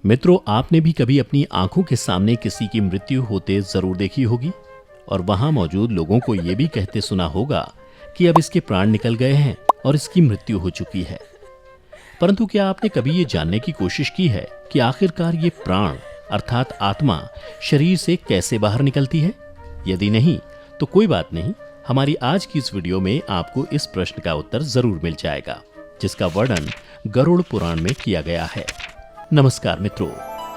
मित्रों, आपने भी कभी अपनी आंखों के सामने किसी की मृत्यु होते जरूर देखी होगी और वहां मौजूद लोगों को यह भी कहते सुना होगा कि अब इसके प्राण निकल गए हैं और इसकी मृत्यु हो चुकी है। परंतु क्या आपने कभी ये जानने की कोशिश की है कि आखिरकार ये प्राण अर्थात आत्मा शरीर से कैसे बाहर निकलती है? यदि नहीं तो कोई बात नहीं, हमारी आज की इस वीडियो में आपको इस प्रश्न का उत्तर जरूर मिल जाएगा, जिसका वर्णन गरुड़ पुराण में किया गया है। नमस्कार मित्रों,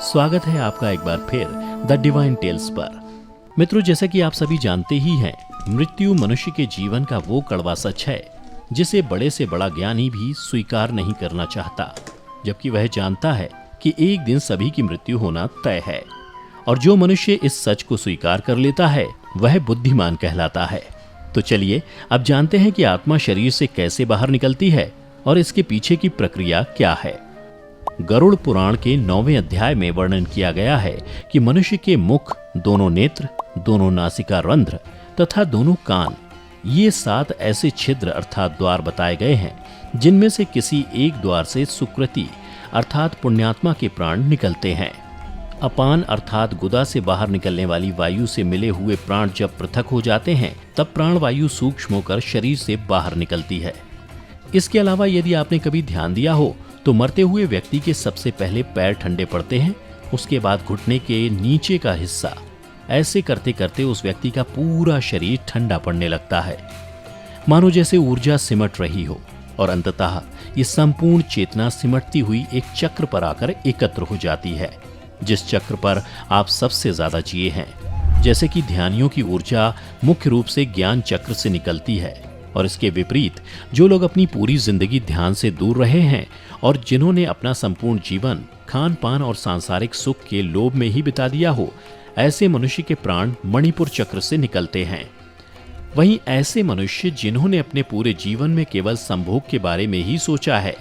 स्वागत है आपका एक बार फिर द डिवाइन टेल्स पर। मित्रों, जैसा कि आप सभी जानते ही हैं, मृत्यु मनुष्य के जीवन का वो कड़वा सच है जिसे बड़े से बड़ा ज्ञानी भी स्वीकार नहीं करना चाहता, जबकि वह जानता है कि एक दिन सभी की मृत्यु होना तय है। और जो मनुष्य इस सच को स्वीकार कर लेता है वह बुद्धिमान कहलाता है। तो चलिए अब जानते हैं कि आत्मा शरीर से कैसे बाहर निकलती है और इसके पीछे की प्रक्रिया क्या है। गरुड़ पुराण के 9वें अध्याय में वर्णन किया गया है कि मनुष्य के मुख, दोनों नेत्र, दोनों नासिका रंध्र तथा दोनों कान, ये 7 ऐसे छिद्र अर्थात द्वार बताए गए हैं जिनमें से किसी एक द्वार से सुकृति अर्थात पुण्यात्मा के प्राण निकलते हैं। अपान अर्थात गुदा से बाहर निकलने वाली वायु से मिले हुए प्राण जब पृथक हो जाते हैं तब प्राण वायु सूक्ष्म होकर शरीर से बाहर निकलती है। इसके अलावा यदि आपने कभी ध्यान दिया हो तो मरते हुए व्यक्ति के सबसे पहले पैर ठंडे पड़ते हैं, उसके बाद घुटने के नीचे का हिस्सा। ऐसे करते करते उस व्यक्ति का पूरा शरीर ठंडा पड़ने लगता है, मानो जैसे ऊर्जा सिमट रही हो, और अंततः ये संपूर्ण चेतना सिमटती हुई एक चक्र पर आकर एकत्र हो जाती है, जिस चक्र पर आप सबसे ज्यादा जिए हैं। जैसे कि ध्यानियों की ऊर्जा मुख्य रूप से ज्ञान चक्र से निकलती है, और इसके विपरीत जो लोग अपनी पूरी जिंदगी ध्यान से दूर रहे हैं और जिन्होंने अपना संपूर्ण जीवन खान पान और सांसारिक सुख के लोभ में ही बिता दिया हो, ऐसे मनुष्य के प्राण मणिपुर चक्र से निकलते हैं। वहीं ऐसे मनुष्य जिन्होंने अपने पूरे जीवन में केवल संभोग के बारे में ही सोचा है,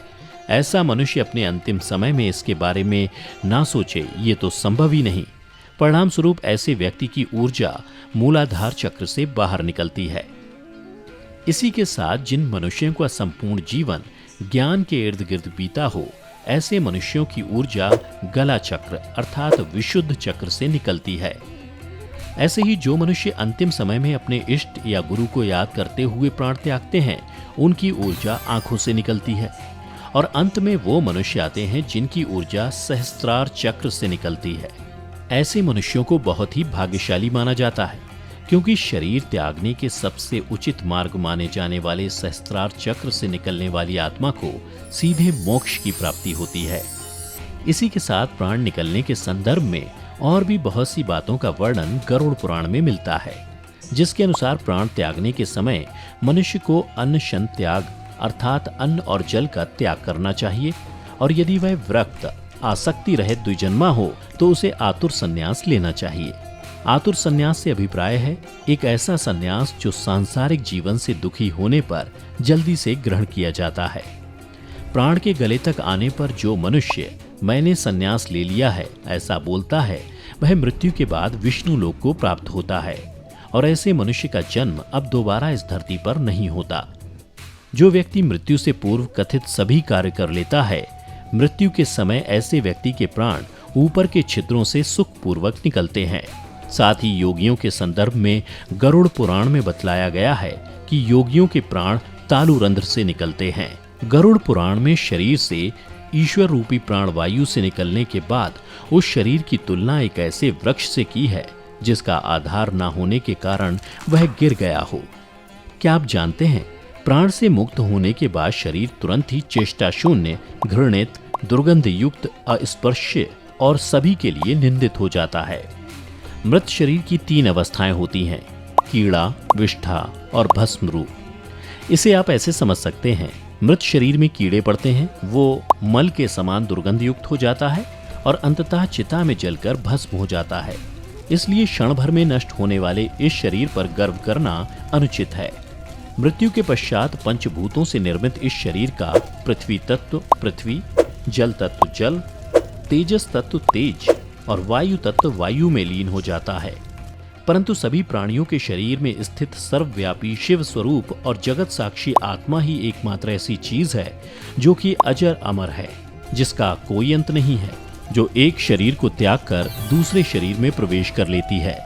ऐसा मनुष्य अपने अंतिम समय में इसके बारे में ना सोचे, ये तो संभव ही नहीं। परिणाम स्वरूप ऐसे व्यक्ति की ऊर्जा मूलाधार चक्र से बाहर निकलती है। इसी के साथ जिन मनुष्यों का संपूर्ण जीवन ज्ञान के इर्द गिर्द बीता हो, ऐसे मनुष्यों की ऊर्जा गला चक्र अर्थात विशुद्ध चक्र से निकलती है। ऐसे ही जो मनुष्य अंतिम समय में अपने इष्ट या गुरु को याद करते हुए प्राण त्यागते हैं, उनकी ऊर्जा आंखों से निकलती है। और अंत में वो मनुष्य आते हैं जिनकी ऊर्जा सहस्त्रार चक्र से निकलती है। ऐसे मनुष्यों को बहुत ही भाग्यशाली माना जाता है, क्योंकि शरीर त्यागने के सबसे उचित मार्ग माने जाने वाले सहस्त्रार चक्र से निकलने वाली आत्मा को सीधे मोक्ष की प्राप्ति होती है। इसी के साथ प्राण निकलने के संदर्भ में और भी बहुत सी बातों का वर्णन गरुड़ पुराण में मिलता है, जिसके अनुसार प्राण त्यागने के समय मनुष्य को अन्न शन त्याग अर्थात अन्न और जल का त्याग करना चाहिए, और यदि वह विरक्त आसक्ति रहित द्विजन्मा हो तो उसे आतुर संन्यास लेना चाहिए। आतुर संन्यास से अभिप्राय है एक ऐसा संन्यास जो सांसारिक जीवन से दुखी होने पर जल्दी से ग्रहण किया जाता है। प्राण के गले तक आने पर जो मनुष्य मैंने संन्यास ले लिया है ऐसा बोलता है, वह मृत्यु के बाद विष्णु लोक को प्राप्त होता है, और ऐसे मनुष्य का जन्म अब दोबारा इस धरती पर नहीं होता। जो व्यक्ति मृत्यु से पूर्व कथित सभी कार्य कर लेता है, मृत्यु के समय ऐसे व्यक्ति के प्राण ऊपर के छिद्रों से सुखपूर्वक निकलते हैं। साथ ही योगियों के संदर्भ में गरुड़ पुराण में बतलाया गया है कि योगियों के प्राण तालु रंध्र से निकलते हैं। गरुड़ पुराण में शरीर से ईश्वर रूपी प्राण वायु से निकलने के बाद उस शरीर की तुलना एक ऐसे वृक्ष से की है जिसका आधार न होने के कारण वह गिर गया हो। क्या आप जानते हैं, प्राण से मुक्त होने के बाद शरीर तुरंत ही चेष्टा शून्य, घृणित, दुर्गंध युक्त, अस्पर्श्य और सभी के लिए निंदित हो जाता है। मृत शरीर की 3 अवस्थाएं होती हैं, कीड़ा, विष्ठा और भस्म रूप। इसे आप ऐसे समझ सकते हैं, मृत शरीर में कीड़े पड़ते हैं, वो मल के समान दुर्गंध युक्त हो जाता है और अंततः चिता में जलकर भस्म हो जाता है। इसलिए क्षण भर में नष्ट होने वाले इस शरीर पर गर्व करना अनुचित है। मृत्यु के पश्चात पंचभूतों से निर्मित इस शरीर का पृथ्वी तत्व पृथ्वी, जल तत्व जल, तेजस तत्व तेज और वायु तत्व वायु में लीन हो जाता है। परंतु सभी प्राणियों के शरीर में स्थित सर्वव्यापी शिव स्वरूप और जगत साक्षी आत्मा ही एकमात्र ऐसी चीज है जो कि अजर अमर है, जिसका कोई अंत नहीं है। जो एक शरीर को त्याग कर दूसरे शरीर में प्रवेश कर लेती है।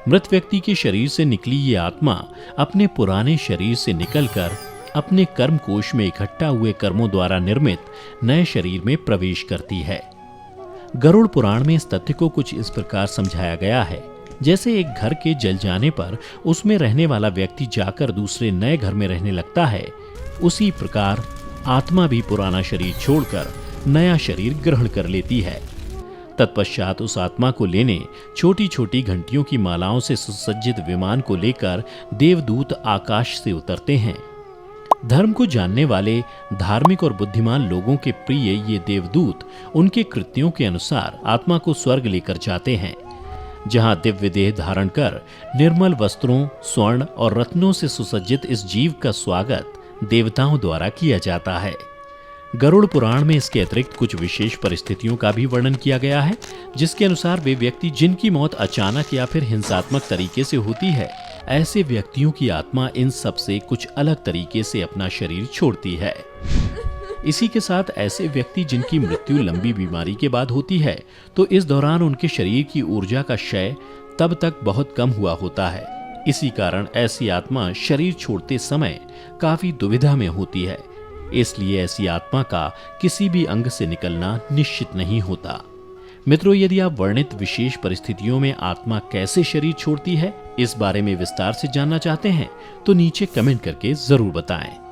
मृत व्यक्ति के शरीर से निकली ये आत्मा अपने पुराने शरीर से निकलकर अपने कर्म कोश में इकट्ठा हुए कर्मों द्वारा निर्मित नए शरीर में प्रवेश करती है। गरुड़ पुराण में इस तथ्य को कुछ इस प्रकार समझाया गया है, जैसे एक घर के जल जाने पर उसमें रहने वाला व्यक्ति जाकर दूसरे नए घर में रहने लगता है, उसी प्रकार आत्मा भी पुराना शरीर छोड़कर नया शरीर ग्रहण कर लेती है। तत्पश्चात उस आत्मा को लेने छोटी छोटी घंटियों की मालाओं से सुसज्जित विमान को लेकर देवदूत आकाश से उतरते हैं। धर्म को जानने वाले धार्मिक और बुद्धिमान लोगों के प्रिय ये देवदूत उनके कृत्यों के अनुसार आत्मा को स्वर्ग लेकर जाते हैं, जहां दिव्य देह धारण कर निर्मल वस्त्रों, स्वर्ण और रत्नों से सुसज्जित इस जीव का स्वागत देवताओं द्वारा किया जाता है। गरुड़ पुराण में इसके अतिरिक्त कुछ विशेष परिस्थितियों का भी वर्णन किया गया है, जिसके अनुसार वे व्यक्ति जिनकी मौत अचानक या फिर हिंसात्मक तरीके से होती है, ऐसे व्यक्तियों की आत्मा इन सब से कुछ अलग तरीके से अपना शरीर छोड़ती है। इसी के साथ ऐसे व्यक्ति जिनकी मृत्यु लंबी बीमारी के बाद होती है, तो इस दौरान उनके शरीर की ऊर्जा का क्षय तब तक बहुत कम हुआ होता है। इसी कारण ऐसी आत्मा शरीर छोड़ते समय काफी दुविधा में होती है, इसलिए ऐसी आत्मा का किसी भी अंग से निकलना निश्चित नहीं होता। मित्रों, यदि आप वर्णित विशेष परिस्थितियों में आत्मा कैसे शरीर छोड़ती है, इस बारे में विस्तार से जानना चाहते हैं तो नीचे कमेंट करके जरूर बताएं।